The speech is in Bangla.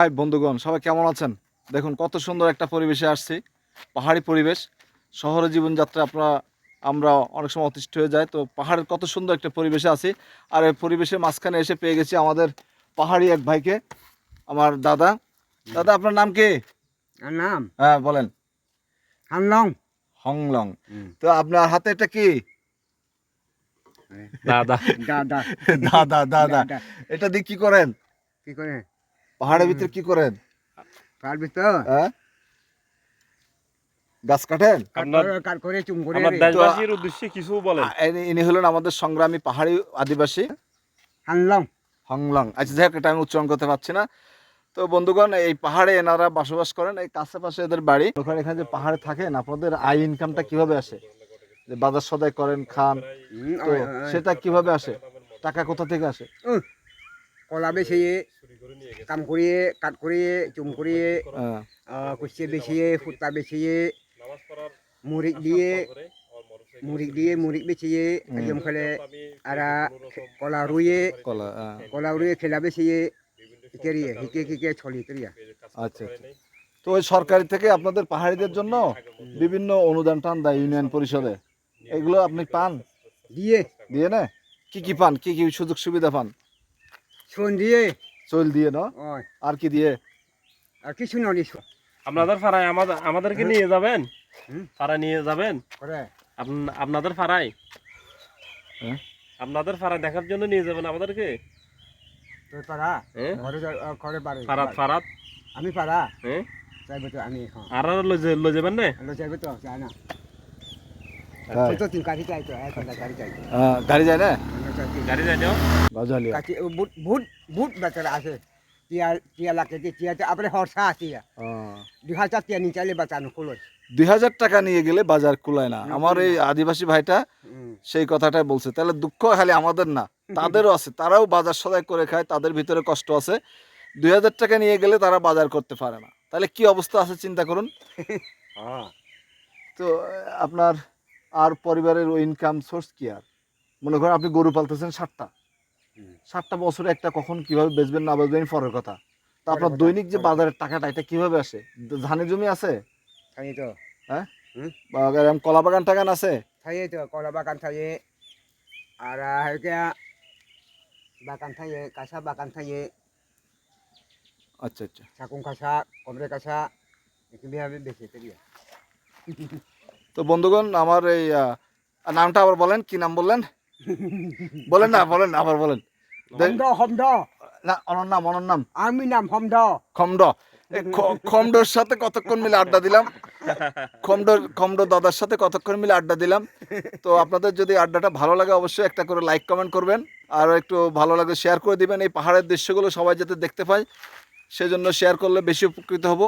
হাই বন্ধুগণ, সবাই কেমন আছেন? দেখুন কত সুন্দর একটা পরিবেশে আসছি, পাহাড়ি পরিবেশ। শহরে জীবনযাত্রা আমরা অনেক সময় অতিষ্ঠ হয়ে যায়, তো পাহাড়ের কত সুন্দর একটা পরিবেশে আছি। আর এই পরিবেশের মাঝখানে এসে পেয়ে গেছি আমাদের পাহাড়ি এক ভাইকে, আমার দাদা। দাদা, আপনার নাম কি? আর নাম হ্যাঁ বলেন। হানলং। হংলং। তো আপনার হাতে এটা কি? দাদা দাদা দাদা দাদা দাদা। এটা দিয়ে কি করেন? কি করে পাহাড়ের ভিতরে কি করেন? তার ভিতর হ্যাঁ, গাছ কাটেন? কাট করে চুম করে আমার রে। দেশবাসীর উদ্দেশ্যে কিছু বলেন। ইনি হলেন আমাদের সংগ্রামী পাহাড়ি আদিবাসী হানলং। হংলং। আচ্ছা, যাই হোক, এটা আমি উচ্চারণ করতে পারছি না। তো বন্ধুগণ, এই পাহাড়ে এনারা বসবাস করেন, এই কাছাপাশে এদের বাড়ি। ওখানে এখানে যে পাহাড়ে থাকেন, আপনাদের আয় ইনকামটা কিভাবে আসে? যে বাজার সদাই করেন, খান, তো সেটা কিভাবে আসে? টাকা কোথা থেকে আসে? কলা বেছিয়ে কাম করিয়ে কাট করিয়ে চুম করিয়ে আহ, কুচিয়ে বেছিয়ে ফুটা বেছিয়ে মুড়ি দিয়ে মুড়ি বেছিয়ে একদম খেলে আর কলা রুয়ে কলা, খেলা বেছিয়ে কেরিয়ে হিকে ছলি কেরিয়া। আচ্ছা আচ্ছা। তো ওই সরকারি থেকে আপনাদের পাহাড়িদের জন্য বিভিন্ন অনুদান টান দেয় ইউনিয়ন পরিষদে, এগুলো আপনি পান? দিয়ে দিয়ে না? কি কি পান, কি কি সুযোগ সুবিধা পান? শোন দিয়ে চল দিয়ে না? ওই আর কি দিয়ে? আর কিছু নদী আপনাদের ফাড়ায় আমাদেরকে নিয়ে যাবেন? হুম। ফাড়ায় নিয়ে যাবেন? করে আপনাদের ফাড়ায় হ্যাঁ? আপনাদের ফাড়ায় দেখার জন্য নিয়ে যাবেন আমাদেরকে? তোর পারা হ্যাঁ? ঘরে পারে ফারাত আমি পারা হ্যাঁ? চাইবে তো আমি হ্যাঁ আর লই যাবেন না? হ্যালো চাইবে তো চাই না তাই? তো তিন গাড়ি চাই তো এক গাড়ি চাই গাড়ি যায় না? গাড়ি যাই যাও। গজালিয়া। কাছে বুট বুট বুট বেচার আছে টিয়া লাগে টিয়াতে আপনি হরসা আছে 2000 টিয়া নিয়ে চাইলে বাঁচানো খোলো 2000 টাকা নিয়ে গেলে বাজার কুলায় না। আমার এই আদিবাসী ভাইটা সেই কথাটাই বলছে। তাহলে দুঃখ খালি আমাদের না, তাদেরও আছে, তারাও বাজার সদাই করে খায়, তাদের ভিতরে কষ্ট আছে। 2000 টাকা নিয়ে গেলে তারা বাজার করতে পারে না, তাহলে কি অবস্থা আছে চিন্তা করুন। তো আপনার আর পরিবারের ইনকাম সোর্স কি? আর মনে করেন আপনি গরু পালতেছেন 60টা বছরে একটা কখন কিভাবে বেচবেন না বেচবেন পরের কথা। তো আপনার দৈনিক যে বাজারের টাকাটা, এটা কিভাবে আসে? ধানের জমি আছে? থাই তো হ্যাঁ, হুম। বা এরকম কলা বাগান টাগান আছে? থাই তো কলা বাগান থাই আর হেকে বাগান থাই কাঁচা বাগান থাই আচ্ছা আচ্ছা। সাকুন কাঁচা কমরে কাঁচা এভাবে বেশি করিয়া। তো বন্ধুগণ, আমার এই নামটা আবার বলেন, কি নাম বললেন? বলেন না, বলেন আবার বলেন। হমদ না, অনর নাম আমি নাম হমদ খমড। এই খমডোর সাথে কতক্ষণ মিলে আড্ডা দিলাম, খমড দাদার সাথে কতক্ষণ মিলে আড্ডা দিলাম। তো আপনাদের যদি আড্ডাটা ভালো লাগে, অবশ্যই একটা করে লাইক কমেন্ট করবেন, আর একটু ভালো লাগে শেয়ার করে দিবেন। এই পাহাড়ের দৃশ্যগুলো সবাই যাতে দেখতে পায়, সেজন্য শেয়ার করলে বেশি উপকৃত হব।